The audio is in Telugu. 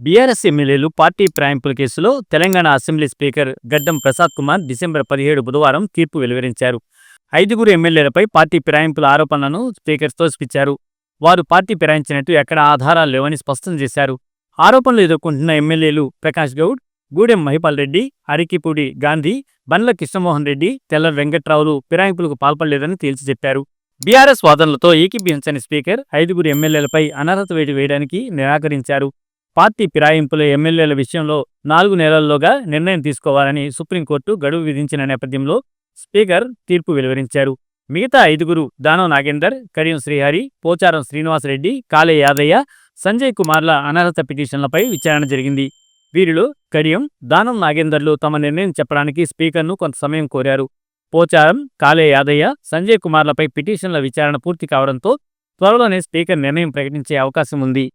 బీఆర్ఎస్ ఎమ్మెల్యేలు పార్టీ ఫిరాయింపుల కేసులో తెలంగాణ అసెంబ్లీ స్పీకర్ గడ్డం ప్రసాద్ కుమార్ డిసెంబర్ 17 బుధవారం తీర్పు వెలువరించారు. 5గురు ఎమ్మెల్యేలపై పార్టీ ఫిరాయింపుల ఆరోపణలను స్పీకర్ తోసిపుచ్చారు. వారు పార్టీ ఫిరాయించినట్టు ఎక్కడా ఆధారాలు లేవని స్పష్టం చేశారు. ఆరోపణలు ఎదుర్కొంటున్న ఎమ్మెల్యేలు ప్రకాష్ గౌడ్, గూడెం మహిపాల్ రెడ్డి, అరికిపూడి గాంధీ, బండ్ల కృష్ణమోహన్ రెడ్డి, తెల్ల వెంకట్రావులు ఫిరాయింపులకు పాల్పడలేదని తేల్చి చెప్పారు. బీఆర్ఎస్ వాదనలతో ఏకీభవించని స్పీకర్ 5గురు ఎమ్మెల్యేలపై అనర్హత వేటు వేయడానికి నిరాకరించారు. పార్టీ ఫిరాయింపుల ఎమ్మెల్యేల విషయంలో 4 నెలల్లోగా నిర్ణయం తీసుకోవాలని సుప్రీంకోర్టు గడువు విధించిన నేపథ్యంలో స్పీకర్ తీర్పు వెలువరించారు. మిగతా 5గురు దానం నాగేందర్, కడియం శ్రీహరి, పోచారం శ్రీనివాసరెడ్డి, కాళే యాదయ్య, సంజయ్ కుమార్ల అనర్హత పిటిషన్లపై విచారణ జరిగింది. వీరిలో కడియం, దానం నాగేందర్లు తమ నిర్ణయం చెప్పడానికి స్పీకర్ను కొంత సమయం కోరారు. పోచారం, కాళే యాదయ్య, సంజయ్ కుమార్లపై పిటిషన్ల విచారణ పూర్తి కావడంతో త్వరలోనే స్పీకర్ నిర్ణయం ప్రకటించే అవకాశం ఉంది.